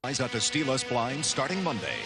Eyes out to steal us blind starting Monday.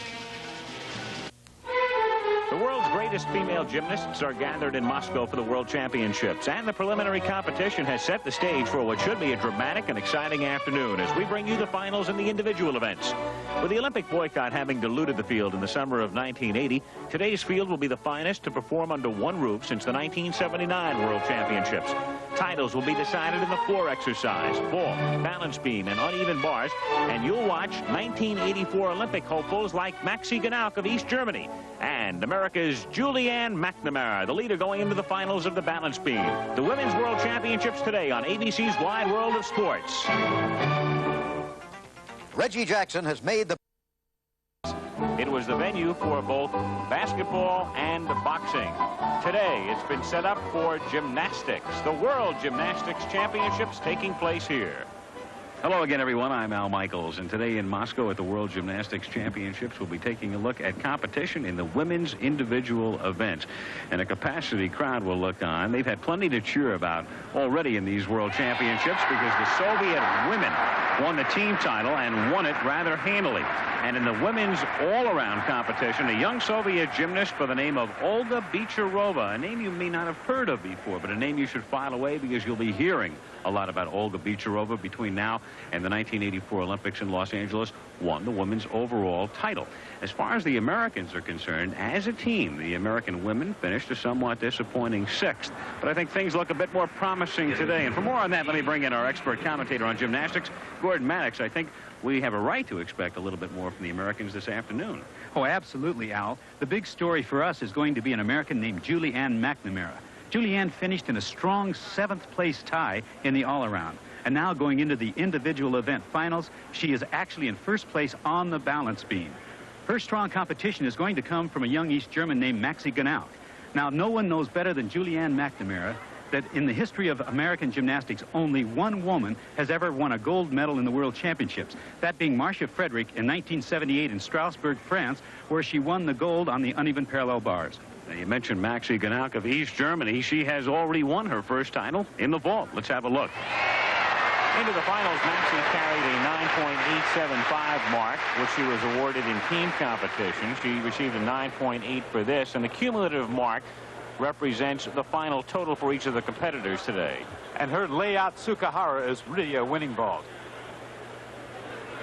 The world's greatest female gymnasts are gathered in Moscow for the World Championships, and the preliminary competition has set the stage for what should be a dramatic and exciting afternoon as we bring you the finals in the individual events. With the Olympic boycott having diluted the field in the summer of 1980, today's field will be the finest to perform under one roof since the 1979 World Championships. Titles will be decided in the floor exercise, ball, balance beam, and uneven bars, and you'll watch 1984 Olympic hopefuls like Maxi Ganauk of East Germany and America's Julianne McNamara, the leader going into the finals of the balance beam. The Women's World Championships today on ABC's Wide World of Sports. Reggie Jackson has made the... It was the venue for both basketball and boxing. Today, it's been set up for gymnastics. The World Gymnastics Championships taking place here. Hello again, everyone. I'm Al Michaels, and today in Moscow at the World Gymnastics Championships, we'll be taking a look at competition in the women's individual events. And a capacity crowd will look on. They've had plenty to cheer about already in these World Championships because the Soviet women won the team title and won it rather handily. And in the women's all-around competition, a young Soviet gymnast by the name of Olga Bicharova, a name you may not have heard of before, but a name you should file away because you'll be hearing a lot about Olga Bicharova between now and the 1984 Olympics in Los Angeles, won the women's overall title. As far as the Americans are concerned, as a team, the American women finished a somewhat disappointing 6th. But I think things look a bit more promising today. And for more on that, let me bring in our expert commentator on gymnastics, Gordon Maddox. I think we have a right to expect a little bit more from the Americans this afternoon. Oh, absolutely, Al. The big story for us is going to be an American named Julianne McNamara. Julianne finished in a strong 7th place tie in the all-around. And now going into the individual event finals, she is actually in 1st place on the balance beam. Her strong competition is going to come from a young East German named Maxi Ganauk. Now, no one knows better than Julianne McNamara that in the history of American gymnastics, only one woman has ever won a gold medal in the World Championships, that being Marcia Frederick in 1978 in Strasbourg, France, where she won the gold on the uneven parallel bars. Now, you mentioned Maxi Ganauk of East Germany. She has already won her first title in the vault. Let's have a look. Into the finals, Maxi carried a 9.875 mark, which she was awarded in team competition. She received a 9.8 for this, and the cumulative mark represents the final total for each of the competitors today. And her layout Tsukahara is really a winning vault.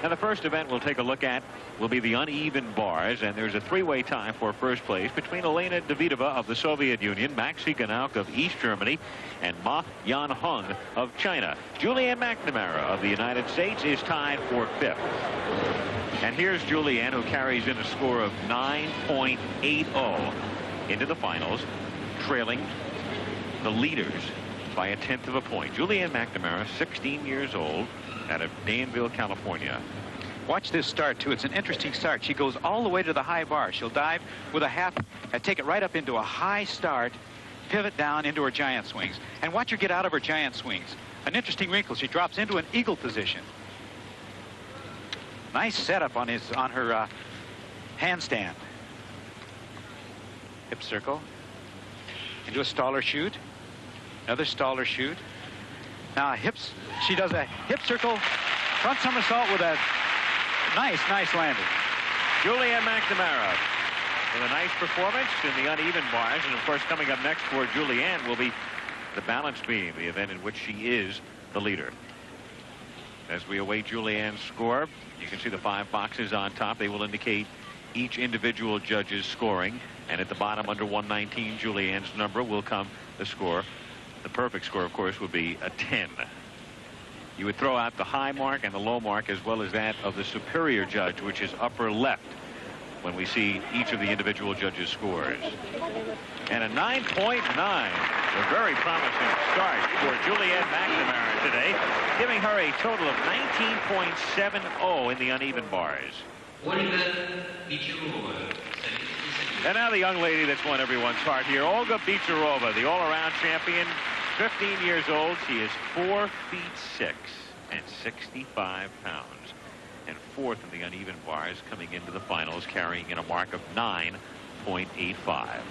Now, the first event we'll take a look at will be the uneven bars, and there's a 3-way tie for 1st place between Elena Davidova of the Soviet Union, Maxi Ganauk of East Germany, and Ma Yanheng of China. Julianne McNamara of the United States is tied for 5th. And here's Julianne, who carries in a score of 9.80 into the finals, trailing the leaders by a 1/10 of a point. Julianne McNamara, 16 years old, out of Danville, California. Watch this start, too. It's an interesting start. She goes all the way to the high bar. She'll dive with a half and take it right up into a high start, pivot down into her giant swings. And watch her get out of her giant swings. An interesting wrinkle. She drops into an eagle position. Nice setup on her handstand. Hip circle. Into a staller shoot. Another staller shoot. Now hips. She does a hip circle, front somersault with a nice landing. Julianne McNamara with a nice performance in the uneven bars. And, of course, coming up next for Julianne will be the balance beam, the event in which she is the leader. As we await Julianne's score, you can see the 5 boxes on top. They will indicate each individual judge's scoring. And at the bottom, under 119, Julianne's number will come the score. The perfect score, of course, would be a 10. You would throw out the high mark and the low mark, as well as that of the superior judge, which is upper left, when we see each of the individual judges' scores. And a 9.9, a very promising start for Julianne McNamara today, giving her a total of 19.70 in the uneven bars. And now the young lady that's won everyone's heart here, Olga Bicharova, the all-around champion, 15 years old. She is 4'6" and 65 pounds. And 4th in the uneven bars, coming into the finals, carrying in a mark of 9.85.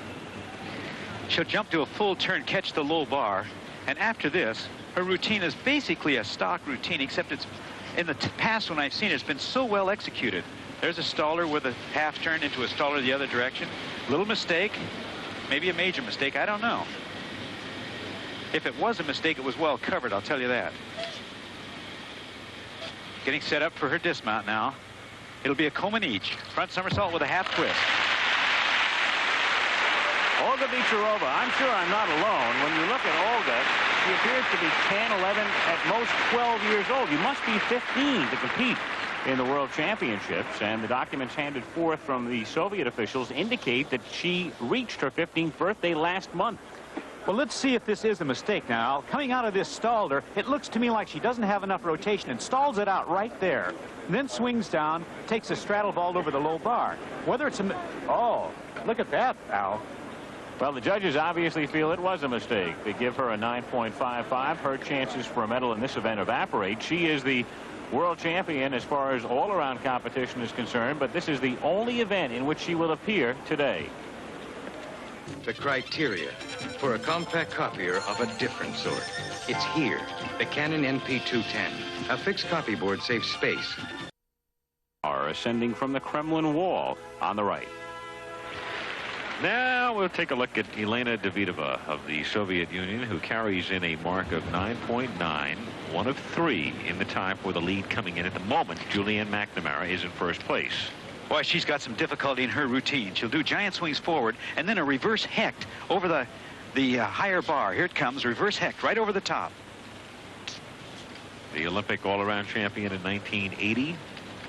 She'll jump to a full turn, catch the low bar, and after this, her routine is basically a stock routine, except it's in the past when I've seen it, it's been so well executed. There's a staller with a half turn into a staller the other direction. Little mistake, maybe a major mistake, I don't know. If it was a mistake, it was well covered, I'll tell you that. Getting set up for her dismount now. It'll be a Komen each. Front somersault with a half twist. Olga Vicharova, I'm sure I'm not alone. When you look at Olga, she appears to be 10, 11, at most 12 years old. You must be 15 to compete in the World Championships, and the documents handed forth from the Soviet officials indicate that she reached her 15th birthday last month. Well, let's see if this is a mistake now. Coming out of this stalder, it looks to me like she doesn't have enough rotation and stalls it out right there. And then swings down, takes a straddle vault over the low bar. Whether it's a... Oh, look at that, Al. Well, the judges obviously feel it was a mistake. They give her a 9.55. Her chances for a medal in this event evaporate. She is the world champion as far as all-around competition is concerned, but this is the only event in which she will appear today. The criteria for a compact copier of a different sort. It's here, the Canon NP210. A fixed copy board saves space. Are ascending from the Kremlin wall on the right. Now we'll take a look at Elena Davidova of the Soviet Union, who carries in a mark of 9.9, one of 3 in the time for the lead coming in at the moment. Julianne McNamara is in first place. Boy, she's got some difficulty in her routine. She'll do giant swings forward and then a reverse hecht over the higher bar. Here it comes, reverse hecht right over the top. The Olympic all-around champion in 1980,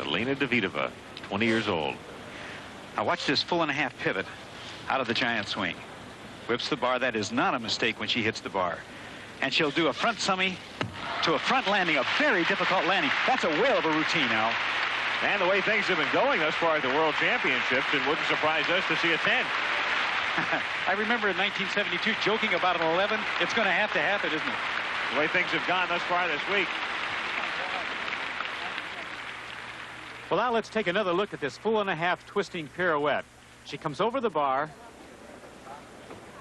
Elena Davidova, 20 years old. Now watch this full and a half pivot out of the giant swing. Whips the bar. That is not a mistake when she hits the bar. And she'll do a front summy to a front landing, a very difficult landing. That's a whale of a routine, Al. And the way things have been going thus far at the World Championships, it wouldn't surprise us to see a 10. I remember in 1972 joking about an 11. It's going to happen, isn't it? The way things have gone thus far this week. Well, now let's take another look at this full and a half twisting pirouette. She comes over the bar.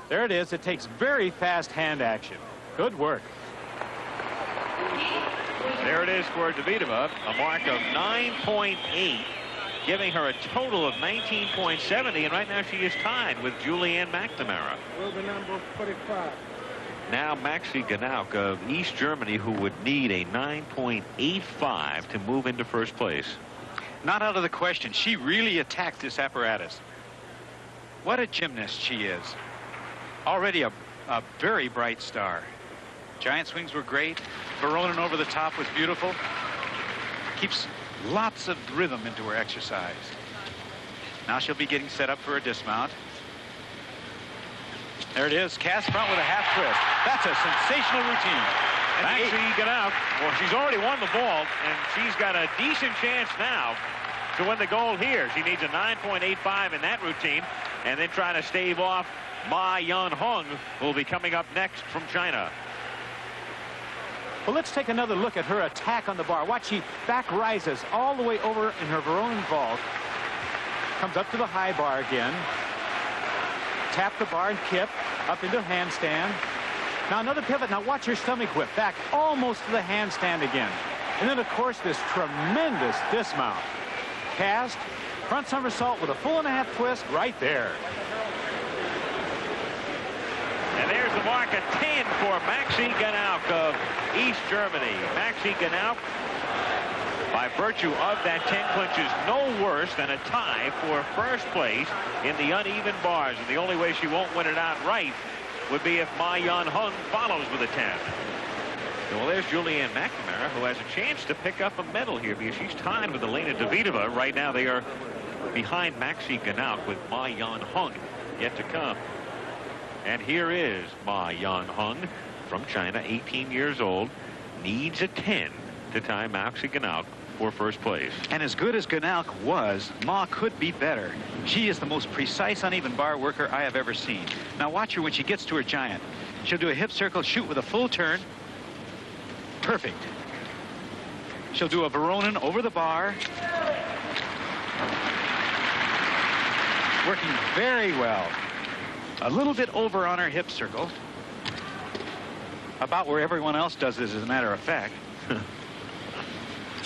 There it is. It takes very fast hand action. Good work. There it is for Davidova, a mark of 9.8, giving her a total of 19.70, and right now she is tied with Julianne McNamara. Will be number 45. Now Maxi Ganauk of East Germany, who would need a 9.85 to move into first place. Not out of the question. She really attacked this apparatus. What a gymnast she is. Already a very bright star. Giant swings were great. Veronin over the top was beautiful. Keeps lots of rhythm into her exercise. Now she'll be getting set up for a dismount. There it is. Cast front with a half twist. That's a sensational routine. Maxi Ganauk, well, she's already won the vault, and she's got a decent chance now to win the gold here. She needs a 9.85 in that routine, and then trying to stave off Ma Yan-hung, who will be coming up next from China. Well, let's take another look at her attack on the bar. Watch, she back rises all the way over in her Veronin vault. Comes up to the high bar again. Tap the bar and kip up into handstand. Now another pivot. Now watch her stomach whip back almost to the handstand again. And then, of course, this tremendous dismount. Cast, front somersault with a full and a half twist right there. And there's the mark of 10 for Maxi Ganauk of East Germany. Maxi Ganauk, by virtue of that 10, clinches no worse than a tie for first place in the uneven bars. And the only way she won't win it outright would be if Ma Yan-hung follows with a 10. Well, there's Julianne McNamara, who has a chance to pick up a medal here because she's tied with Elena Davidova. Right now they are behind Maxi Ganauk with Ma Yan-hung yet to come. And here is Ma Yan-hung from China, 18 years old, needs a 10 to tie Maxi Ganauk for first place. And as good as Ganauk was, Ma could be better. She is the most precise uneven bar worker I have ever seen. Now watch her when she gets to her giant. She'll do a hip circle, shoot with a full turn. Perfect. She'll do a Veronin over the bar. Working very well. A little bit over on her hip circle. About where everyone else does this, as a matter of fact.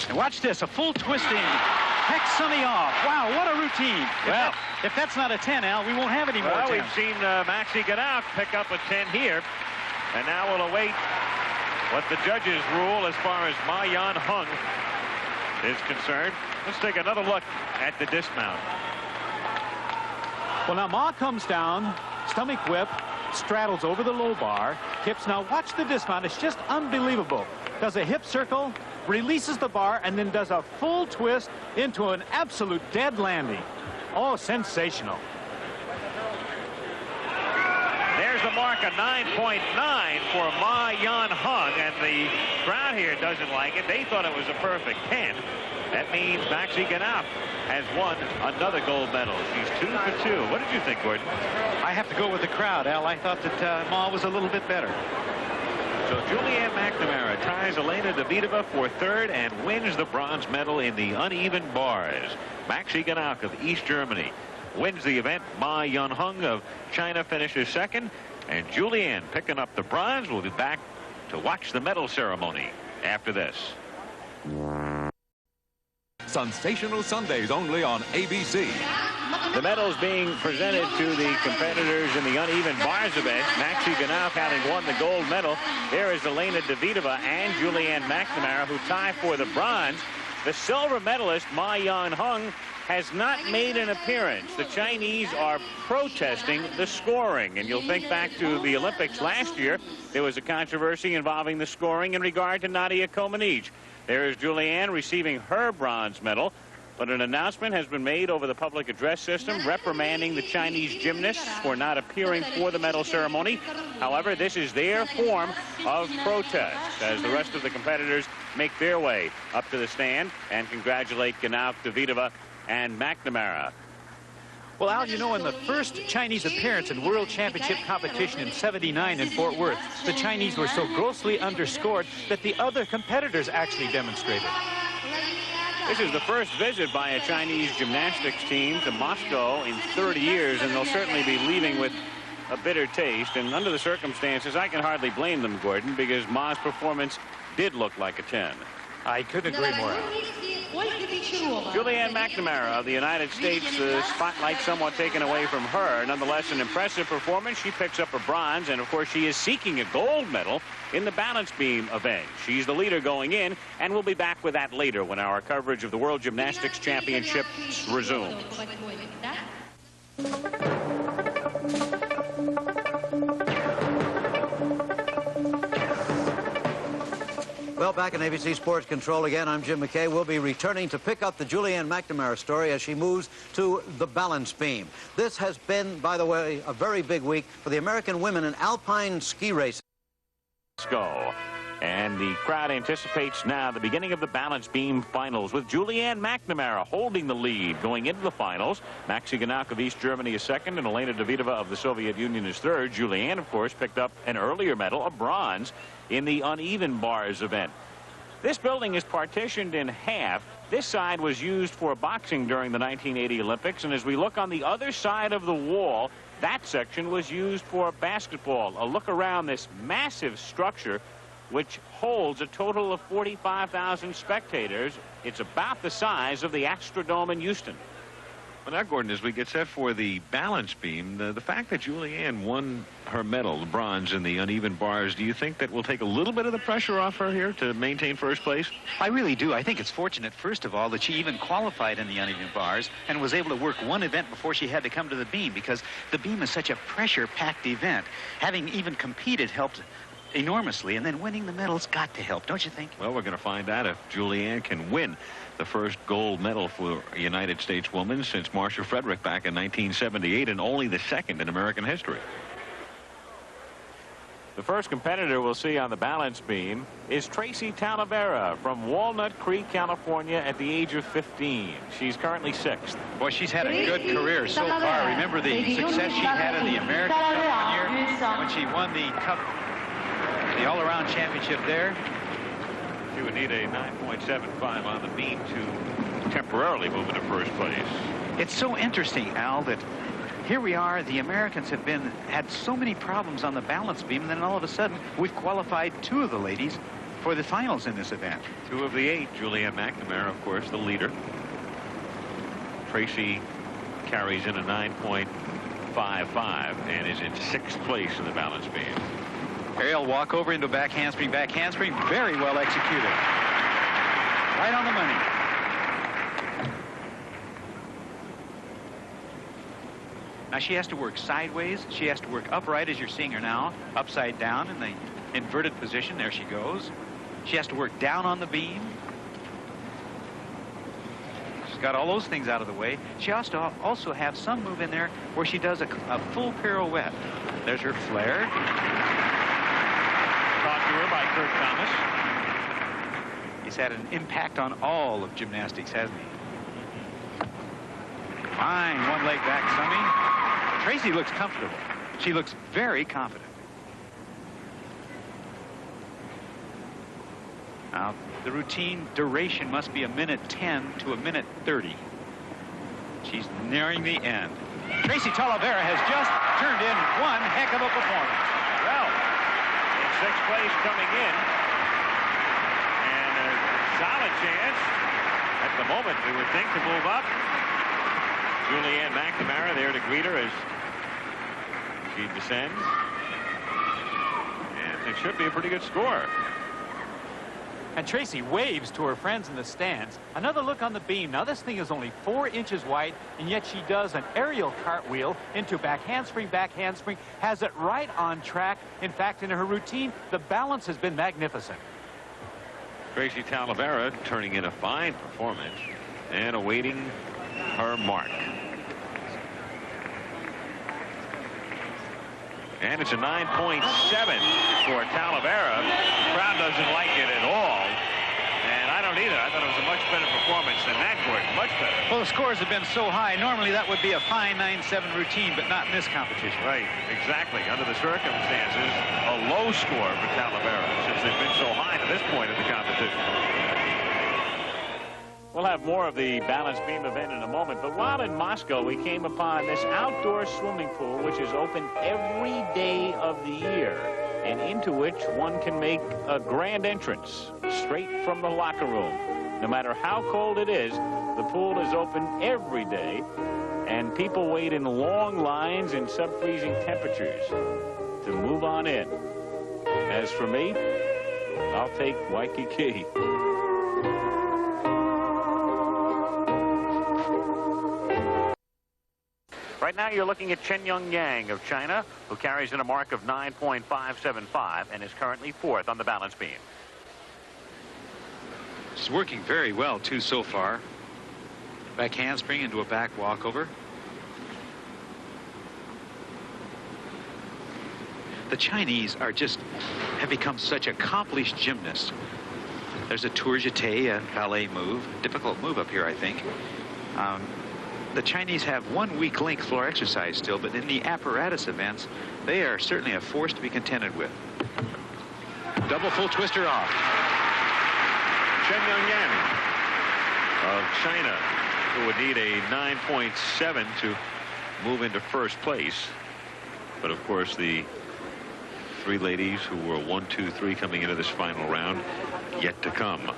And watch this, a full twisting. Heck Sunny off. Wow, what a routine. Well, if that's not a 10, Al, we won't have any more 10s. Well, we've seen Maxie Ganauf pick up a 10 here. And now we'll await what the judges rule as far as Ma Yan Hung is concerned. Let's take another look at the dismount. Well, now Ma comes down, stomach whip, straddles over the low bar, hips. Now watch the dismount. It's just unbelievable. Does a hip circle, releases the bar, and then does a full twist into an absolute dead landing. Oh, sensational. There's the mark of 9.9 for Ma Yan Hung, and the crowd here doesn't like it. They thought it was a perfect 10. That means Maxie Ganauf has won another gold medal. She's 2 for 2. What did you think, Gordon? I have to go with the crowd, Al. I thought that Ma was a little bit better. So Julianne McNamara ties Elena Davidova for third and wins the bronze medal in the uneven bars. Maxie Ganauf of East Germany wins the event. Ma Yan Hung of China finishes second. And Julianne picking up the bronze. We'll be back to watch the medal ceremony after this. Sensational Sundays only on ABC. The medals being presented to the competitors in the uneven bars event. Maxie Ganauf having won the gold medal. There is Elena Davidova and Julianne McNamara who tie for the bronze. The silver medalist, Ma Yan Hung, has not made an appearance. The Chinese are protesting the scoring. And you'll think back to the Olympics last year. There was a controversy involving the scoring in regard to Nadia Comaneci. There is Julianne receiving her bronze medal. But an announcement has been made over the public address system reprimanding the Chinese gymnasts for not appearing for the medal ceremony. However, this is their form of protest as the rest of the competitors make their way up to the stand and congratulate Ganauf, Davidova, and McNamara. Well, Al, you know, in the first Chinese appearance in World Championship competition in '79 in Fort Worth, the Chinese were so grossly underscored that the other competitors actually demonstrated. This is the first visit by a Chinese gymnastics team to Moscow in 30 years, and they'll certainly be leaving with a bitter taste. And under the circumstances, I can hardly blame them, Gordon, because Ma's performance did look like a 10. I couldn't agree more. Julianne McNamara of the United States, the spotlight somewhat taken away from her. Nonetheless, an impressive performance. She picks up a bronze, and of course, she is seeking a gold medal in the balance beam event. She's the leader going in, and we'll be back with that later when our coverage of the World Gymnastics Championship resumes. Well, back in ABC Sports Control again, I'm Jim McKay. We'll be returning to pick up the Julianne McNamara story as she moves to the balance beam. This has been, by the way, a very big week for the American women in alpine ski racing. Let's go. And the crowd anticipates now the beginning of the balance beam finals with Julianne McNamara holding the lead going into the finals. Maxie Ganauf of East Germany is second, and Elena Davidova of the Soviet Union is third. Julianne, of course, picked up an earlier medal, a bronze, in the uneven bars event. This building is partitioned in half. This side was used for boxing during the 1980 Olympics, and as we look on the other side of the wall, that section was used for basketball. A look around this massive structure, which holds a total of 45,000 spectators. It's about the size of the Astrodome in Houston. Well, now, Gordon, as we get set for the balance beam, the fact that Julianne won her medal, the bronze, in the uneven bars, do you think that will take a little bit of the pressure off her here to maintain first place? I really do. I think it's fortunate, first of all, that she even qualified in the uneven bars and was able to work one event before she had to come to the beam, because the beam is such a pressure-packed event. Having even competed helped enormously, and then winning the medal's got to help, don't you think? Well, we're going to find out if Julianne can win the first gold medal for a United States woman since Marcia Frederick back in 1978, and only the second in American history. The first competitor we'll see on the balance beam is Tracy Talavera from Walnut Creek, California, at the age of 15. She's currently 6th. Boy, she's had a good career so far. Remember the success she had in the American Cup one year when she won the Cup, the all-around championship there. She would need a 9.75 on the beam to temporarily move into first place. It's so interesting, Al, that here we are, the Americans have had so many problems on the balance beam, and then all of a sudden we've qualified 2 of the ladies for the finals in this event. 2 of the 8. Julianne McNamara, of course, the leader. Tracy carries in a 9.55 and is in 6th place in the balance beam. Aerial walkover into back handspring, very well executed. Right on the money. Now she has to work sideways. She has to work upright, as you're seeing her now, upside down in the inverted position. There she goes. She has to work down on the beam. She's got all those things out of the way. She has to also have some move in there where she does a full pirouette. There's her flare. Taught to her by Kurt Thomas. He's had an impact on all of gymnastics, hasn't he? Fine, one leg back, Summy. Tracy looks comfortable. She looks very confident. Now, the routine duration must be 1:10 to 1:30. She's nearing the end. Tracy Talavera has just turned in one heck of a performance. Well, in 6th place coming in, and a solid chance at the moment, we would think, to move up. Julianne McNamara there to greet her as she descends. And it should be a pretty good score. And Tracy waves to her friends in the stands. Another look on the beam. Now this thing is only 4 inches wide, and yet she does an aerial cartwheel into back handspring, has it right on track. In fact, in her routine, the balance has been magnificent. Tracy Talavera turning in a fine performance and awaiting her mark. And it's a 9.7 for Talavera. The crowd doesn't like it at all. And I don't either. I thought it was a much better performance than that, Gordon. Much better. Well, the scores have been so high. Normally that would be a fine 9.7 routine, but not in this competition. Right, exactly. Under the circumstances, a low score for Talavera since they've been so high to this point of the competition. We'll have more of the balance beam event in a moment, but while in Moscow, we came upon this outdoor swimming pool, which is open every day of the year, and into which one can make a grand entrance straight from the locker room. No matter how cold it is, the pool is open every day, and people wait in long lines in sub-freezing temperatures to move on in. As for me, I'll take Waikiki. Right now you're looking at Chen Yang of China, who carries in a mark of 9.575 and is currently 4th on the balance beam. She's working very well, too, so far. Back handspring into a back walkover. The Chinese have become such accomplished gymnasts. There's a tour jeté, a ballet move, difficult move up here, I think. The Chinese have one weak link floor exercise still, but in the apparatus events, they are certainly a force to be contended with. Double full twister off. Chen Yang of China, who would need a 9.7 to move into 1st place. But of course, the 3 ladies who were 1, 2, 3 coming into this final round yet to come.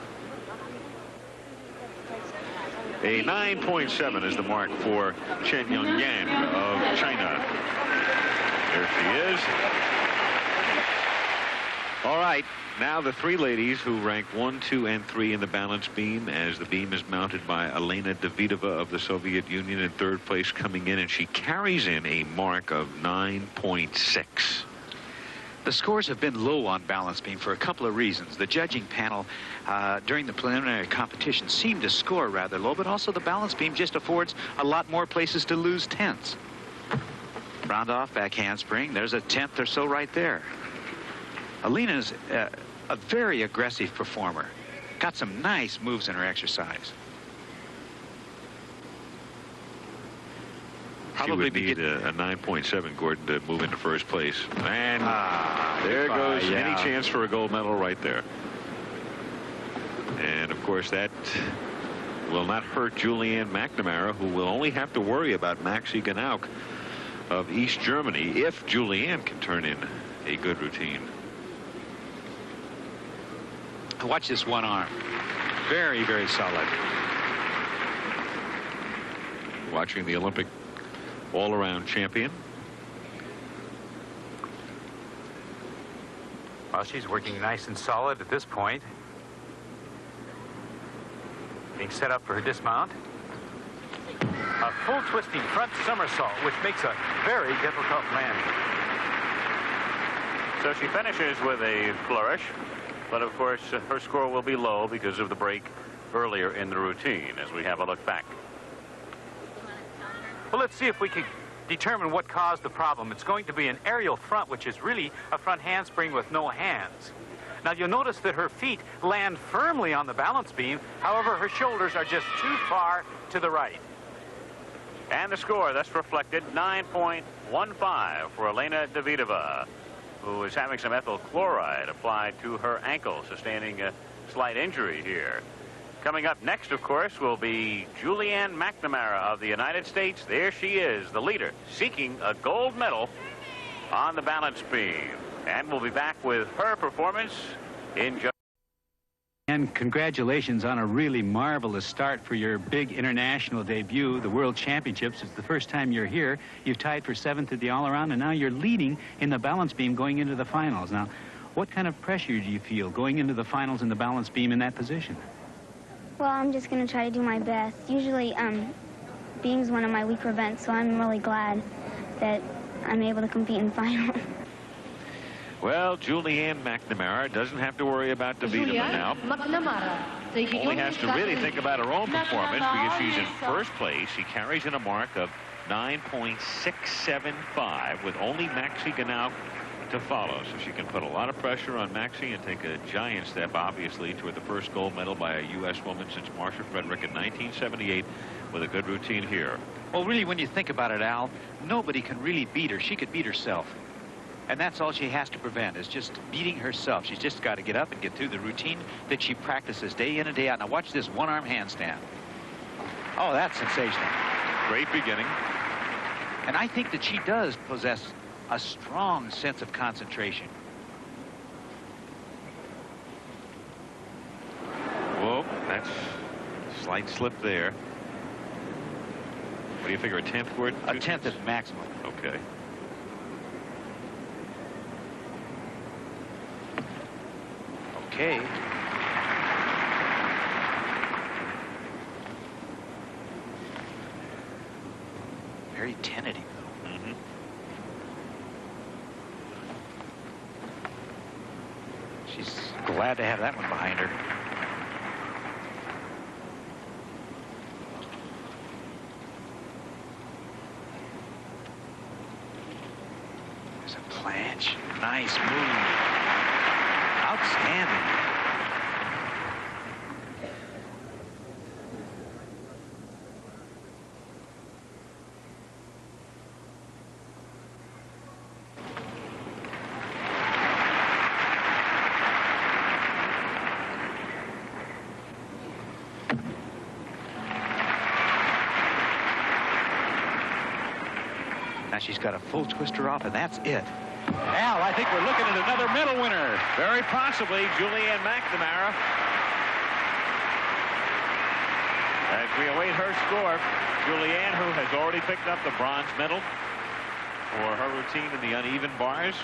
A 9.7 is the mark for Chen Yang of China. There she is. All right, now the 3 ladies who rank 1, 2, and 3 in the balance beam, as the beam is mounted by Elena Davidova of the Soviet Union in 3rd place coming in, and she carries in a mark of 9.6. The scores have been low on balance beam for a couple of reasons. The judging panel during the preliminary competition seemed to score rather low, but also the balance beam just affords a lot more places to lose tenths. Round off, back handspring. There's a 10th or so right there. Alina's a very aggressive performer. Got some nice moves in her exercise. She would need a 9.7, Gordon, to move into 1st place. And there goes any chance for a gold medal right there. And, of course, that will not hurt Julianne McNamara, who will only have to worry about Maxi Ganauk of East Germany if Julianne can turn in a good routine. Watch this one arm. Very, very solid. Watching the Olympic all-around champion. Well, she's working nice and solid at this point. Being set up for her dismount. A full twisting front somersault, which makes a very difficult landing. So she finishes with a flourish, but of course her score will be low because of the break earlier in the routine as we have a look back. Well, let's see if we can determine what caused the problem. It's going to be an aerial front, which is really a front handspring with no hands. Now, you'll notice that her feet land firmly on the balance beam. However, her shoulders are just too far to the right. And the score thus reflected 9.15 for Elena Davidova, who is having some ethyl chloride applied to her ankle, sustaining a slight injury here. Coming up next, of course, will be Julianne McNamara of the United States. There she is, the leader, seeking a gold medal on the balance beam. And we'll be back with her performance in just... And congratulations on a really marvelous start for your big international debut, the World Championships. It's the first time you're here. You've tied for 7th at the all-around, and now you're leading in the balance beam going into the finals. Now, what kind of pressure do you feel going into the finals in the balance beam in that position? Well, I'm just going to try to do my best. Usually, beam's one of my weaker events, so I'm really glad that I'm able to compete in finals. Well, Julianne McNamara doesn't have to worry about Davidova now. Only has to really think about her own performance because she's in first place. She carries in a mark of 9.675 with only Maxi Ganauk to follow. So she can put a lot of pressure on Maxi and take a giant step, obviously, toward the first gold medal by a U.S. woman since Marcia Frederick in 1978 with a good routine here. Well, really, when you think about it, Al, nobody can really beat her. She could beat herself. And that's all she has to prevent, is just beating herself. She's just got to get up and get through the routine that she practices day in and day out. Now watch this one-arm handstand. Oh, that's sensational. Great beginning. And I think that she does possess a strong sense of concentration. Whoa, that's a slight slip there. What do you figure, a 10th for it? A 10th is maximum. Okay. Okay. Very tentative, though. Mm-hmm. She's glad to have that one behind her. There's a planche. Nice move. Outstanding. Now she's got a full twister off, and that's it. Al, I think we're looking at another medal winner. Very possibly Julianne McNamara. As we await her score, Julianne, who has already picked up the bronze medal for her routine in the uneven bars.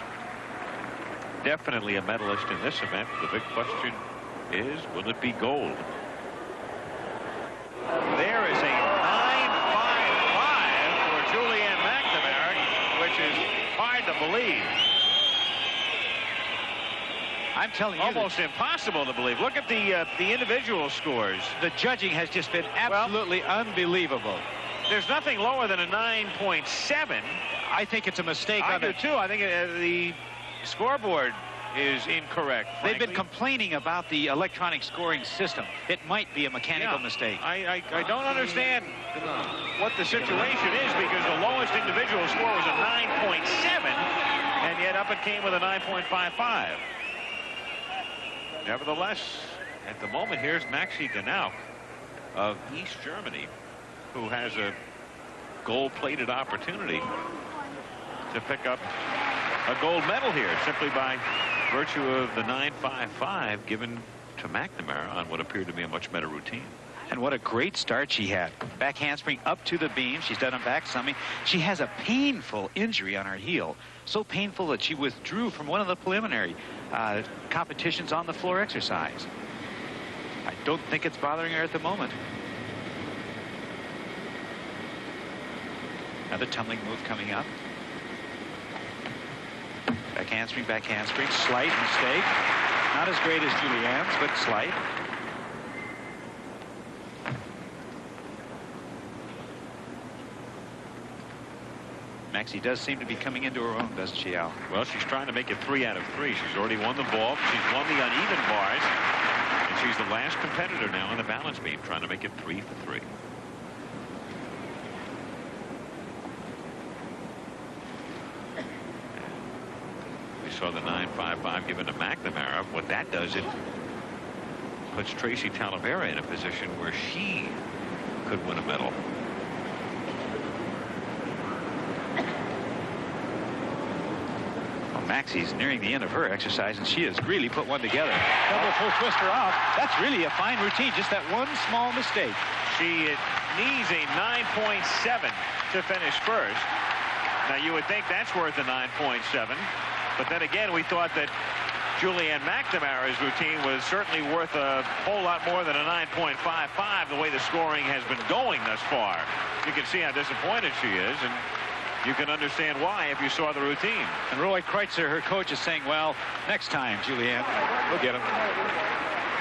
Definitely a medalist in this event. The big question is, will it be gold? There is a 9.55 for Julianne McNamara, which is hard to believe. I'm telling you, almost impossible to believe. Look at the individual scores. The judging has just been absolutely unbelievable. There's nothing lower than a 9.7. I think it's a mistake. I do too. I think the scoreboard is incorrect. They've been complaining about the electronic scoring system. It might be a mechanical mistake. I don't understand what the situation is, because the lowest individual score was a 9.7, and yet up it came with a 9.55. Nevertheless, at the moment, here's Maxi Ganauk of East Germany, who has a gold-plated opportunity to pick up a gold medal here simply by virtue of the 9.55 given to McNamara on what appeared to be a much better routine. And what a great start she had. Back handspring up to the beam. She's done a back summing. She has a painful injury on her heel. So painful that she withdrew from one of the preliminary competitions on the floor exercise. I don't think it's bothering her at the moment. Another tumbling move coming up. Back handspring, slight mistake. Not as great as Julianne's, but slight. Maxie does seem to be coming into her own, doesn't she, Al? Well, she's trying to make it 3 out of 3. She's already won the vault. She's won the uneven bars. And she's the last competitor now on the balance beam, trying to make it 3 for 3. We saw the 9.55 given to McNamara. What that does, it puts Tracy Talavera in a position where she could win a medal. Maxie's nearing the end of her exercise, and she has really put one together. Double full twister off. That's really a fine routine. Just that one small mistake. She needs a 9.7 to finish first. Now, you would think that's worth a 9.7. But then again, we thought that Julianne McNamara's routine was certainly worth a whole lot more than a 9.55 the way the scoring has been going thus far. You can see how disappointed she is, and you can understand why if you saw the routine. And Roy Kreutzer, her coach, is saying, well, next time, Julianne, we'll get him.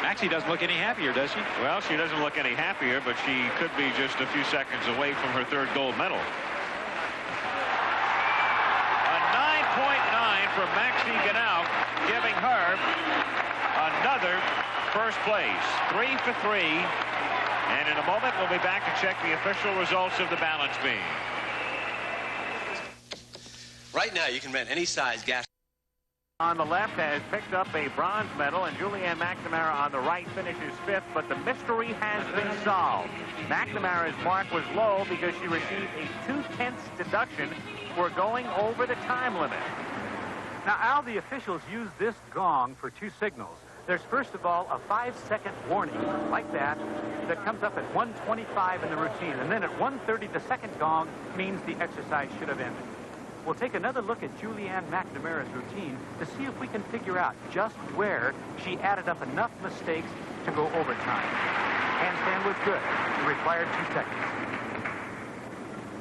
Maxie doesn't look any happier, does she? Well, she doesn't look any happier, but she could be just a few seconds away from her 3rd gold medal. A 9.9 for Maxie Ganauk, giving her another first place. 3 for 3. And in a moment, we'll be back to check the official results of the balance beam. Right now, you can rent any size gas. On the left has picked up a bronze medal, and Julianne McNamara on the right finishes 5th, but the mystery has been solved. McNamara's mark was low because she received a 2/10 deduction for going over the time limit. Now, Al, the officials use this gong for 2 signals. There's first of all a 5-second warning, like that comes up at 1:25 in the routine, and then at 1:30 the second gong means the exercise should have ended. We'll take another look at Julianne McNamara's routine to see if we can figure out just where she added up enough mistakes to go overtime. Handstand was good. It required 2 seconds.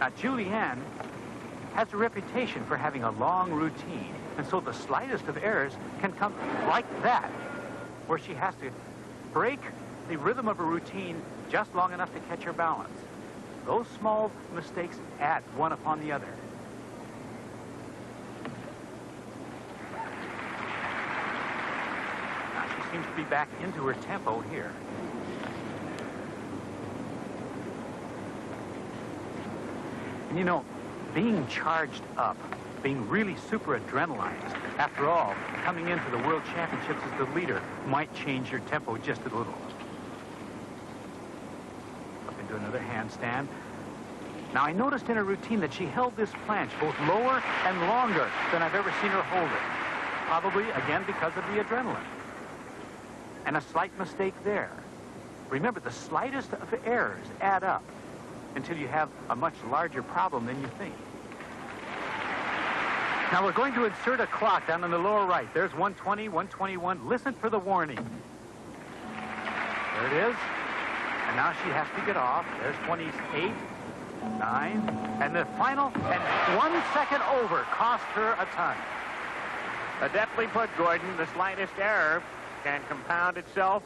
Now, Julianne has a reputation for having a long routine, and so the slightest of errors can come like that, where she has to break the rhythm of her routine just long enough to catch her balance. Those small mistakes add one upon the other. Seems to be back into her tempo here. And you know, being charged up, being really super adrenalized, after all, coming into the World Championships as the leader might change your tempo just a little. Up into another handstand. Now, I noticed in her routine that she held this planche both lower and longer than I've ever seen her hold it. Probably, again, because of the adrenaline. And a slight mistake there. Remember, the slightest of errors add up until you have a much larger problem than you think. Now we're going to insert a clock down in the lower right. There's 1:20, 1:21. Listen for the warning. There it is. And now she has to get off. There's 28, 9, and the final, and 1 second over cost her a ton. Adeptly put, Gordon. The slightest error can compound itself,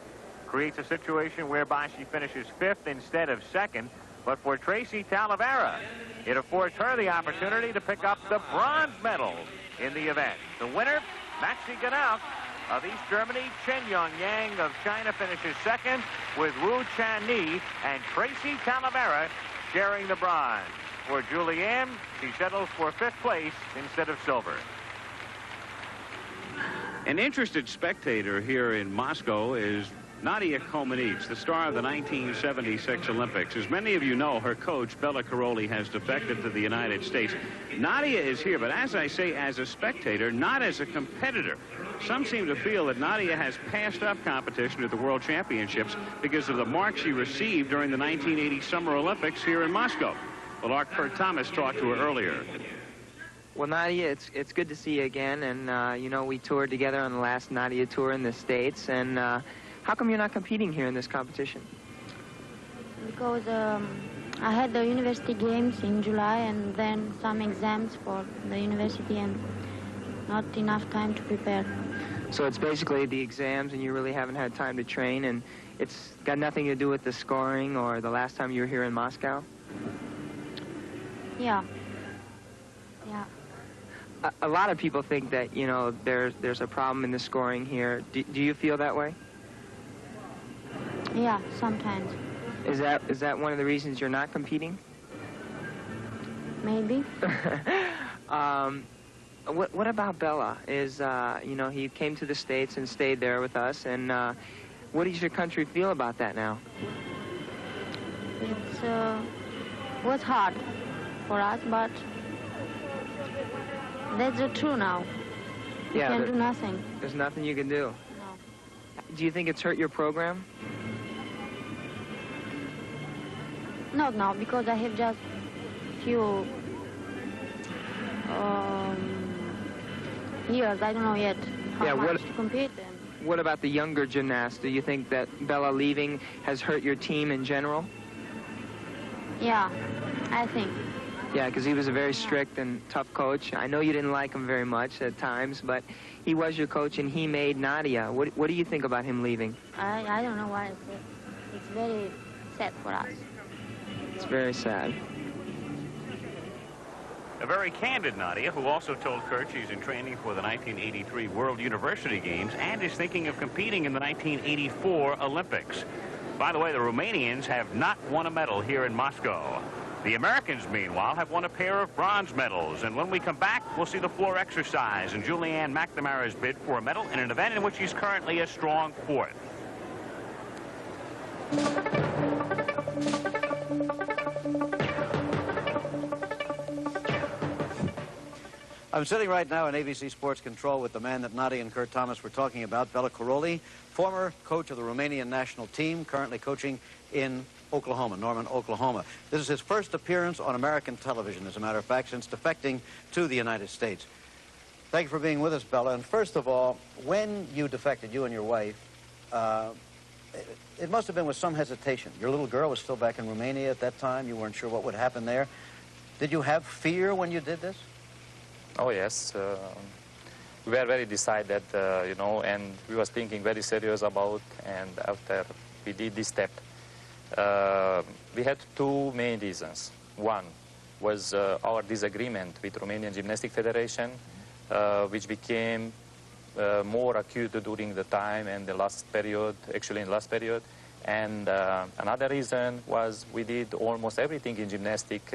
creates a situation whereby she finishes 5th instead of 2nd. But for Tracy Talavera, it affords her the opportunity to pick up the bronze medal in the event. The winner, Maxie Ganauk of East Germany. Chen Yongyang of China finishes 2nd, with Wu Chan-ni and Tracy Talavera sharing the bronze. For Julianne, she settles for 5th place instead of silver. An interested spectator here in Moscow is Nadia Comaneci, the star of the 1976 Olympics. As many of you know, her coach, Bella Caroli, has defected to the United States. Nadia is here, but as I say, as a spectator, not as a competitor. Some seem to feel that Nadia has passed up competition at the World Championships because of the marks she received during the 1980 Summer Olympics here in Moscow. Well, our Kurt Thomas talked to her earlier. Well, Nadia, it's good to see you again, and you know, we toured together on the last Nadia tour in the States, and how come you're not competing here in this competition? Because I had the university games in July and then some exams for the university and not enough time to prepare. So it's basically the exams and you really haven't had time to train, and it's got nothing to do with the scoring or the last time you were here in Moscow? Yeah. Yeah. A lot of people think that, you know, there's a problem in the scoring here. Do you feel that way? Yeah, sometimes. Is that one of the reasons you're not competing? Maybe. What about Bella? You know, he came to the States and stayed there with us, and what does your country feel about that now? It was hard for us, but that's the truth now. You can do nothing. There's nothing you can do. No. Do you think it's hurt your program? Not now, because I have just few years. I don't know yet how much to compete. What about the younger gymnasts? Do you think that Bella leaving has hurt your team in general? Yeah, I think. Yeah, because he was a very strict and tough coach. I know you didn't like him very much at times, but he was your coach and he made Nadia. What do you think about him leaving? I don't know why. It's very sad for us. It's very sad. A very candid Nadia, who also told Kurt she's in training for the 1983 World University Games and is thinking of competing in the 1984 Olympics. By the way, the Romanians have not won a medal here in Moscow. The Americans, meanwhile, have won a pair of bronze medals. And when we come back, we'll see the floor exercise and Julianne McNamara's bid for a medal in an event in which she's currently a strong fourth. I'm sitting right now in ABC Sports Control with the man that Nadia and Kurt Thomas were talking about, Bela Karolyi, former coach of the Romanian national team, currently coaching in Oklahoma, Norman, Oklahoma. This is his first appearance on American television, as a matter of fact, since defecting to the United States. Thank you for being with us, Bela. And first of all, when you defected, you and your wife, it must have been with some hesitation. Your little girl was still back in Romania at that time. You weren't sure what would happen there. Did you have fear when you did this? Oh, yes. We were very decided, you know, and we was thinking very serious about, and after we did this step, we had two main reasons. One was our disagreement with Romanian Gymnastics Federation, which became more acute during the time and the last period, actually in the last period. And another reason was we did almost everything in gymnastics.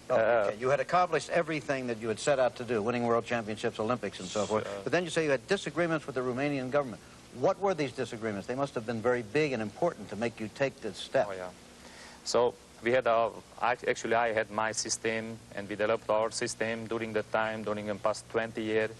Okay. You had accomplished everything that you had set out to do, winning world championships, Olympics, and so forth. But then you say you had disagreements with the Romanian government. What were these disagreements? They must have been very big and important to make you take this step. Oh, yeah. So we had actually I had my system, and we developed our system during the time, during the past 20 years,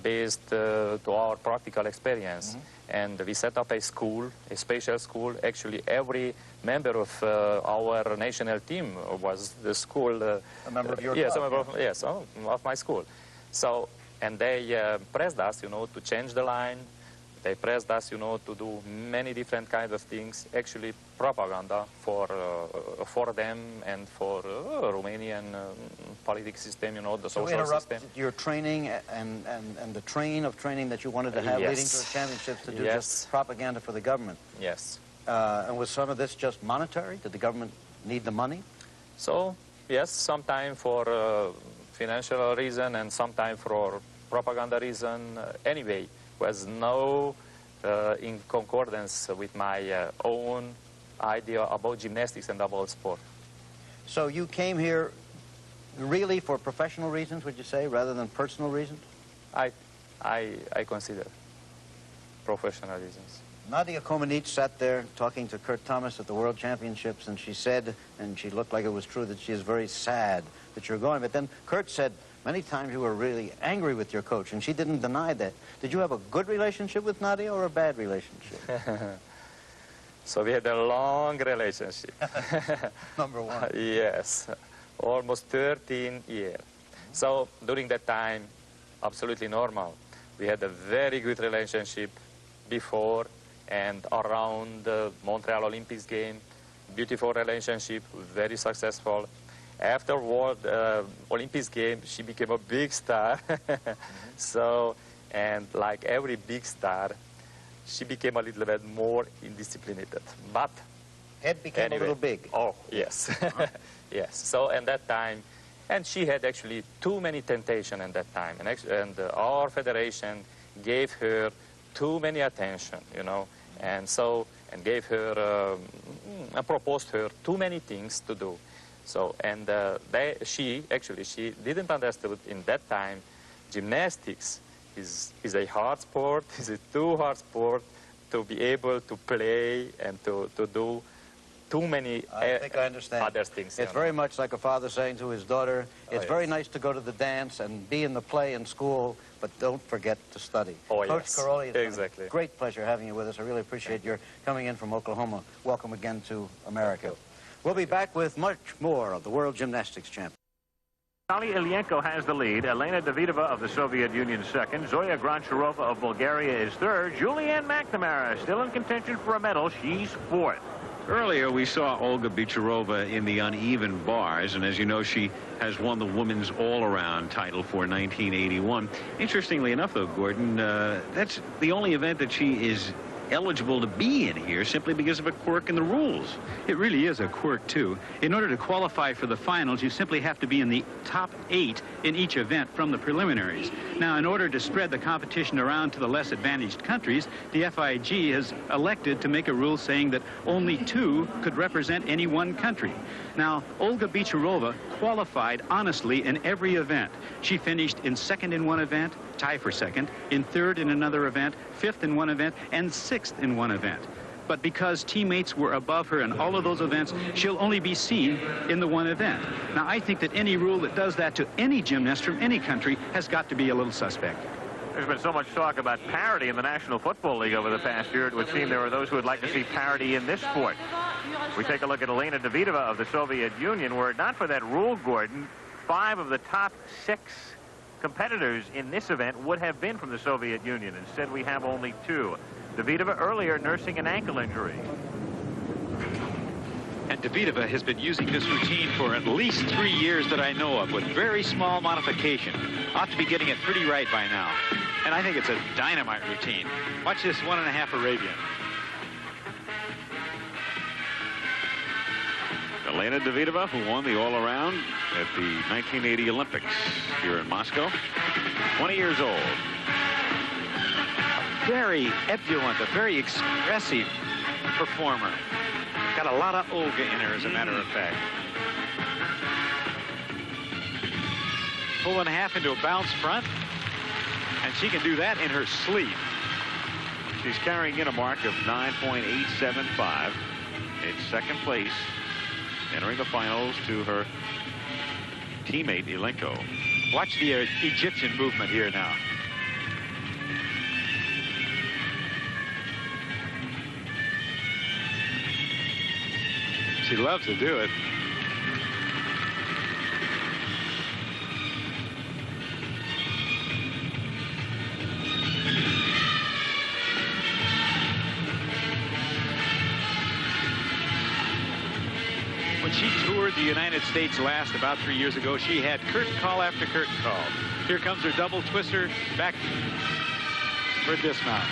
based to our practical experience. And we set up a school, a special school. Actually, every member of our national team was the school. A member of your yes, club? Yes, of my school. So, and they pressed us, you know, to change the line. They pressed us, you know, to do many different kinds of things. Actually, propaganda for them and for Romanian politics system, you know, the social system. Your training and the train of training that you wanted to have leading to the championships to do just propaganda for the government. Yes. And was some of this just monetary? Did the government need the money? So, yes, sometime for financial reason and sometime for propaganda reason. Anyway, was no in concordance with my own idea about gymnastics and about sport. So you came here really for professional reasons, would you say, rather than personal reasons? I consider professional reasons. Nadia Comaneci sat there talking to Kurt Thomas at the World Championships, and she said, and she looked like it was true, that she is very sad that you're going. But then Kurt said, Many times you were really angry with your coach, and she didn't deny that. Did you have a good relationship with Nadia or a bad relationship? So we had a long relationship. Number one. Yes, almost 13 years. So during that time, absolutely normal. We had a very good relationship before and around the Montreal Olympics game. Beautiful relationship, very successful. After World Olympics game, she became a big star. So, and like every big star, she became a little bit more indisciplined. But head became anyway, a little big. Oh, yes. Yes. So at that time, and she had actually too many temptations at that time. And our federation gave her too many attention, you know. And so, and gave her, proposed her too many things to do. So, and she didn't understand in that time, gymnastics is a hard sport, is a too hard sport to be able to play and to do too many I think I understand. other things. It's very much like a father saying to his daughter, it's very nice to go to the dance and be in the play in school, but don't forget to study. Oh, Coach yes. Caroli, it's Exactly. been a great pleasure having you with us. I really appreciate your coming in from Oklahoma. Welcome again to America. We'll be back with much more of the World Gymnastics Champions. Natalia Ilyenko has the lead. Elena Davidova of the Soviet Union second. Zoya Grancharova of Bulgaria is third. Julianne McNamara still in contention for a medal. She's fourth. Earlier, we saw Olga Bicharova in the uneven bars, and as you know, she has won the women's all-around title for 1981. Interestingly enough, though, Gordon, that's the only event that she is eligible to be in here simply because of a quirk in the rules. It really is a quirk, too. In order to qualify for the finals, you simply have to be in the top 8 in each event from the preliminaries. Now, in order to spread the competition around to the less advantaged countries, the FIG has elected to make a rule saying that only 2 could represent any one country. Now, Olga Bicharova qualified honestly in every event. She finished in second in one event, tie for second, in third in another event, fifth in one event, and sixth in one event. But because teammates were above her in all of those events, she'll only be seen in the one event. Now, I think that any rule that does that to any gymnast from any country has got to be a little suspect. There's been so much talk about parity in the National Football League over the past year. It would seem there are those who would like to see parity in this sport. We take a look at Elena Davidova of the Soviet Union. Were it not for that rule, Gordon, 5 of the top 6 competitors in this event would have been from the Soviet Union. Instead, we have only 2. Davidova earlier nursing an ankle injury. And Davidova has been using this routine for at least 3 years that I know of, with very small modification. Ought to be getting it pretty right by now. And I think it's a dynamite routine. Watch this 1.5 Arabian. Elena Davidova, who won the all-around at the 1980 Olympics here in Moscow, 20 years old. Very ebullient, a very expressive performer. Got a lot of Olga in her, as a matter of fact. Pull and a half into a bounce front, and she can do that in her sleep. She's carrying in a mark of 9.875. It's second place, entering the finals to her teammate Ilyenko. Watch the Egyptian movement here now. She loves to do it. When she toured the United States last, about 3 years ago, she had curtain call after curtain call. Here comes her double twister back for dismount.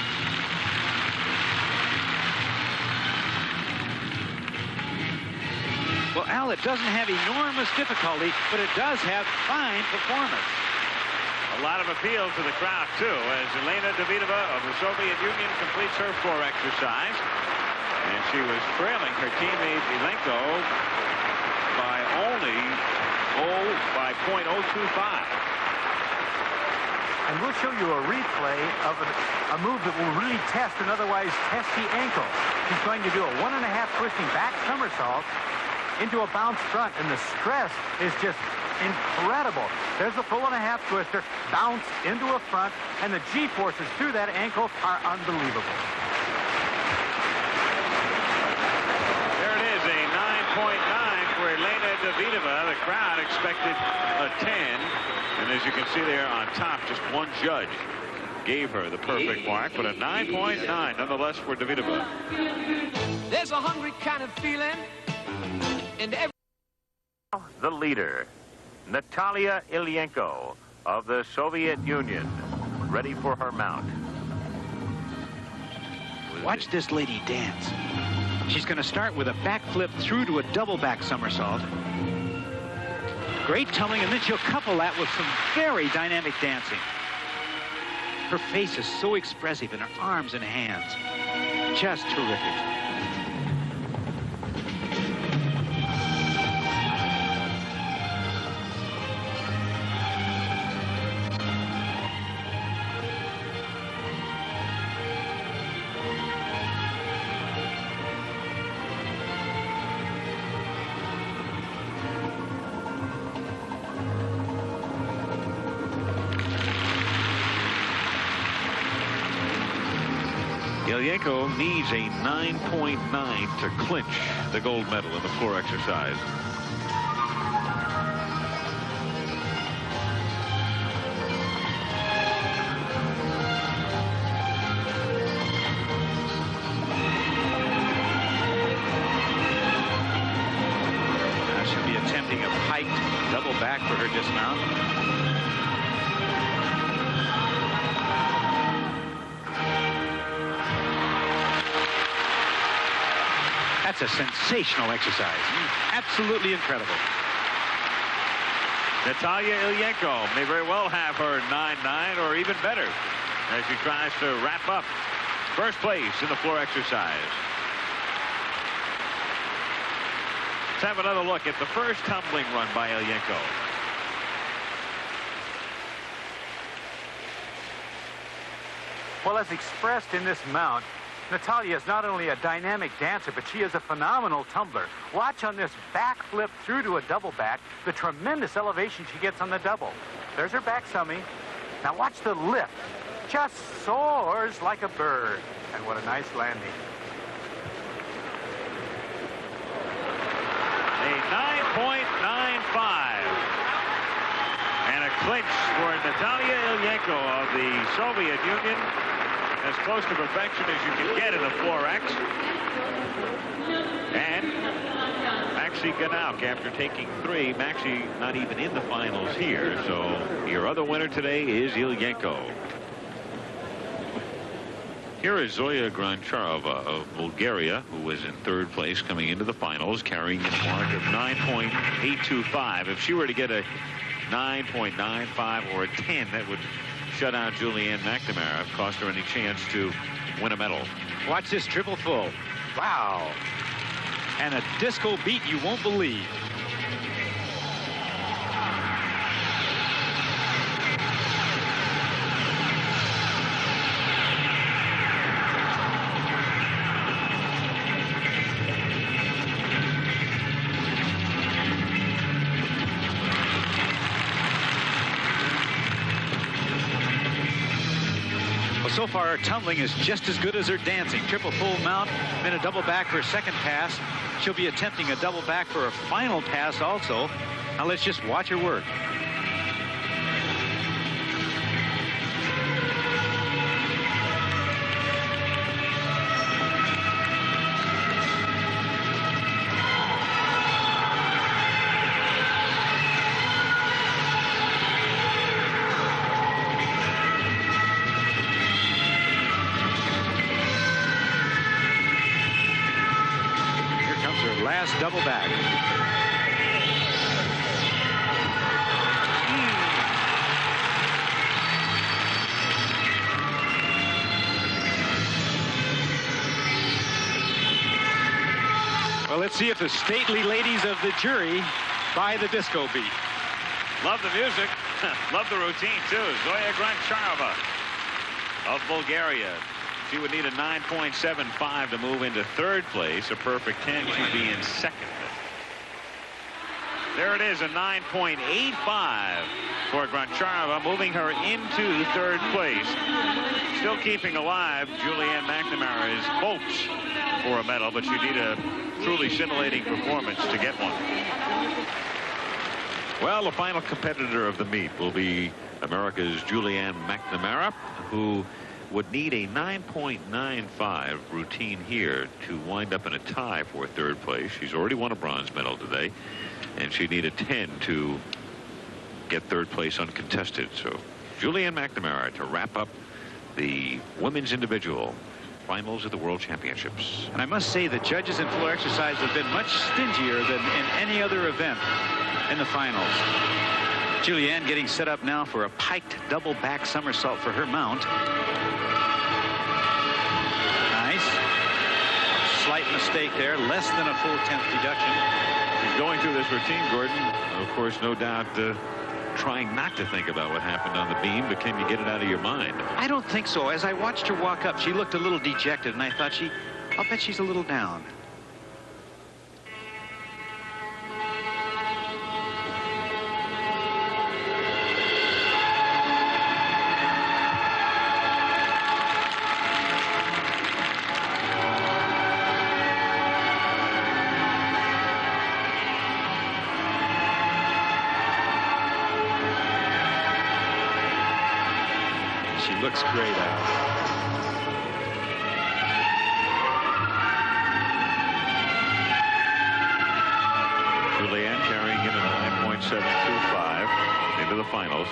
Well, Al, it doesn't have enormous difficulty, but it does have fine performance. A lot of appeal to the crowd, too, as Elena Davidova of the Soviet Union completes her 4 exercise. And she was trailing her teammate Ilyenko by only 0.025. And we'll show you a replay of a move that will really test an otherwise testy ankle. She's going to do a 1.5 twisting back somersault into a bounce front, and the stress is just incredible. There's the full and a half twister, bounce into a front, and the G-forces through that ankle are unbelievable. There it is, a 9.9 for Elena Davidova. The crowd expected a 10. And as you can see there on top, just one judge gave her the perfect mark, but a 9.9 nonetheless for Davidova. There's a hungry kind of feeling in every... The leader, Natalia Ilyenko of the Soviet Union, ready for her mount. Watch this lady dance. She's going to start with a backflip through to a double back somersault. Great tumbling, and then she'll couple that with some very dynamic dancing. Her face is so expressive in her arms and hands. Just terrific. Ilyenko needs a 9.9 to clinch the gold medal in the floor exercise. She'll be attempting a piked double back for her dismount. That's a sensational exercise. Absolutely incredible. Natalia Ilyenko may very well have her 9.9 or even better as she tries to wrap up first place in the floor exercise. Let's have another look at the first tumbling run by Ilyenko. Well, as expressed in this mount, Natalia is not only a dynamic dancer, but she is a phenomenal tumbler. Watch on this backflip through to a double back, the tremendous elevation she gets on the double. There's her back summy. Now watch the lift. Just soars like a bird. And what a nice landing. A 9.95. And a clinch for Natalia Ilyenko of the Soviet Union. As close to perfection as you can get in the floor X. And Maxi Ganauk, after taking 3, Maxi not even in the finals here. So your other winner today is Ilyenko. Here is Zoya Grancharova of Bulgaria, who was in 3rd place coming into the finals, carrying a mark of 9.825. If she were to get a 9.95 or a 10, that would shut out Julianne McNamara, cost her any chance to win a medal. Watch this triple full. Wow. And a disco beat you won't believe. So far, her tumbling is just as good as her dancing. Triple full mount, then a double back for a second pass. She'll be attempting a double back for a final pass also. Now let's just watch her work. Last double back. Well, let's see if the stately ladies of the jury buy the disco beat. Love the music. Love the routine, too. Zoya Grancharova of Bulgaria. She would need a 9.75 to move into 3rd place. A perfect 10, she'd be in 2nd. There it is, a 9.85 for Goncharova, moving her into third place. Still keeping alive Julianne McNamara's hopes for a medal, but you need a truly scintillating performance to get one. Well, the final competitor of the meet will be America's Julianne McNamara, who would need a 9.95 routine here to wind up in a tie for third place. She's already won a bronze medal today, and she'd need a 10 to get third place uncontested. So Julianne McNamara to wrap up the women's individual finals of the World Championships. And I must say the judges in floor exercise have been much stingier than in any other event in the finals. Julianne getting set up now for a piked double back somersault for her mount. Nice. Slight mistake there, less than a full 10th deduction. She's going through this routine, Gordon. Of course, no doubt trying not to think about what happened on the beam, but can you get it out of your mind? I don't think so. As I watched her walk up, she looked a little dejected, and I thought I'll bet she's a little down. Looks great out. Julianne carrying in a 9.725 into the finals.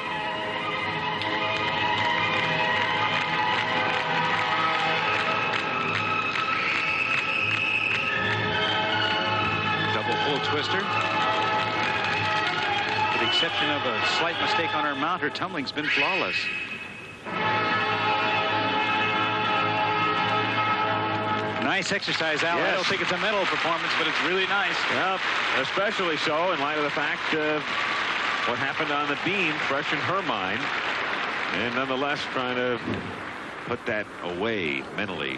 Double full twister. With the exception of a slight mistake on her mount, her tumbling's been flawless. Nice exercise, Al. Yes. I don't think it's a medal performance, but it's really nice. Well, especially so in light of the fact of what happened on the beam, fresh in her mind, and nonetheless trying to put that away mentally.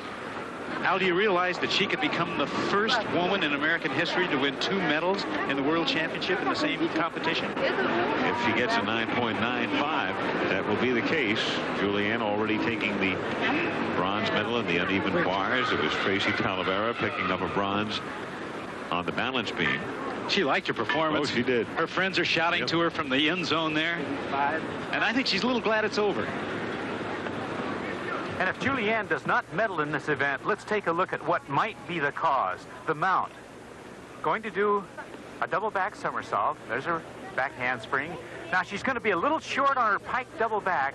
Al, do you realize that she could become the first woman in American history to win 2 medals in the World Championship in the same competition? If she gets a 9.95, that will be the case. Julianne already taking the bronze medal in the uneven bars. It was Tracy Talavera picking up a bronze on the balance beam. She liked her performance. Oh, she did. Her friends are shouting to her from the end zone there. And I think she's a little glad it's over. And if Julianne does not medal in this event, let's take a look at what might be the cause. The mount. Going to do a double back somersault. There's her back handspring. Now she's going to be a little short on her pike double back,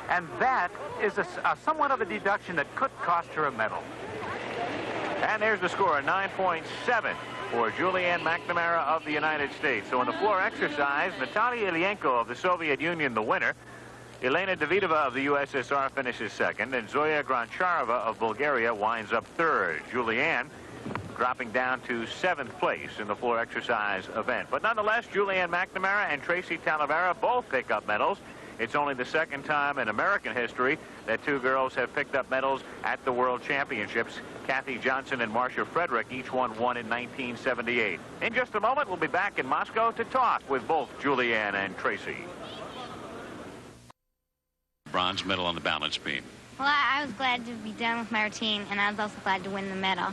and that is a somewhat of a deduction that could cost her a medal. And there's the score, 9.7 for Julianne McNamara of the United States. So in the floor exercise, Natalia Ilienko of the Soviet Union, the winner. Elena Davidova of the USSR finishes second, and Zoya Goncharova of Bulgaria winds up third. Julianne dropping down to 7th place in the floor exercise event. But nonetheless, Julianne McNamara and Tracy Talavera both pick up medals. It's only the second time in American history that 2 girls have picked up medals at the World Championships. Kathy Johnson and Marcia Frederick each won one in 1978. In just a moment, we'll be back in Moscow to talk with both Julianne and Tracy. Bronze medal on the balance beam. Well, I was glad to be done with my routine, and I was also glad to win the medal.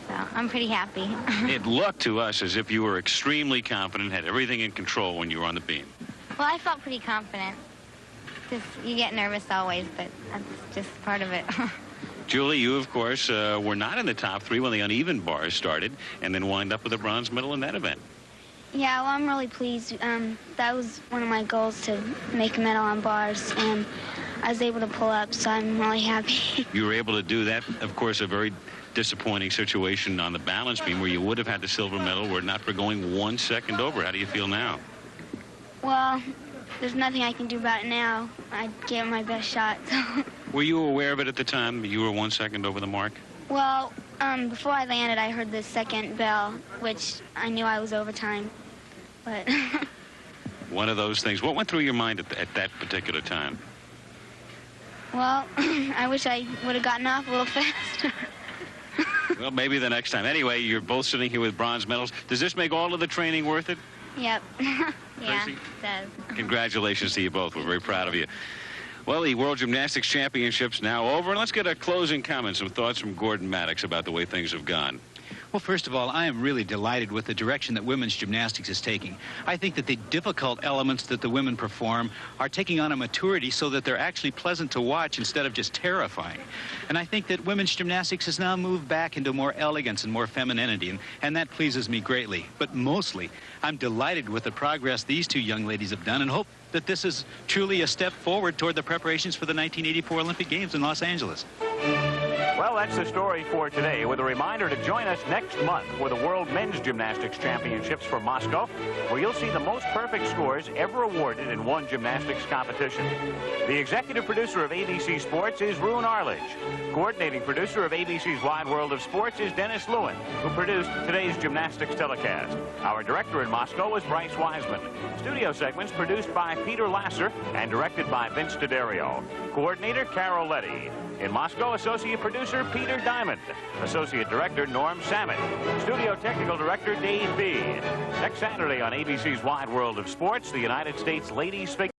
So I'm pretty happy. It looked to us as if you were extremely confident, had everything in control when you were on the beam. Well, I felt pretty confident. Just, you get nervous always, but that's just part of it. Julie, you, of course, were not in the top 3 when the uneven bars started, and then wind up with a bronze medal in that event. Yeah, well, I'm really pleased. That was one of my goals, to make a medal on bars, and I was able to pull up, so I'm really happy. You were able to do that. Of course, a very disappointing situation on the balance beam where you would have had the silver medal were it not for going 1 second over. How do you feel now? Well, there's nothing I can do about it now. I gave it my best shot. Were you aware of it at the time? You were 1 second over the mark? Well, before I landed, I heard the second bell, which I knew I was overtime. But one of those things. What went through your mind at that particular time? Well, I wish I would have gotten off a little faster. Well, maybe the next time. Anyway, you're both sitting here with bronze medals. Does this make all of the training worth it? Yep. Yeah, Tracy? it does. Congratulations to you both. We're very proud of you. Well, the World Gymnastics Championships now over, and let's get a closing comment, some thoughts from Gordon Maddox about the way things have gone. Well, first of all, I am really delighted with the direction that women's gymnastics is taking. I think that the difficult elements that the women perform are taking on a maturity so that they're actually pleasant to watch instead of just terrifying. And I think that women's gymnastics has now moved back into more elegance and more femininity, and that pleases me greatly. But mostly, I'm delighted with the progress these two young ladies have done and hope that this is truly a step forward toward the preparations for the 1984 Olympic Games in Los Angeles. Well, that's the story for today, with a reminder to join us next month for the World Men's Gymnastics Championships for Moscow, where you'll see the most perfect scores ever awarded in one gymnastics competition. The executive producer of ABC Sports is Roone Arledge. Coordinating producer of ABC's Wide World of Sports is Dennis Lewin, who produced today's gymnastics telecast. Our director in Moscow was Bryce Wiseman. Studio segments produced by Peter Lasser and directed by Vince D'Addario. Coordinator Carol Letty. In Moscow, associate producer Peter Diamond. Associate director Norm Samet. Studio technical director Dave B. Next Saturday on ABC's Wide World of Sports, the United States ladies figure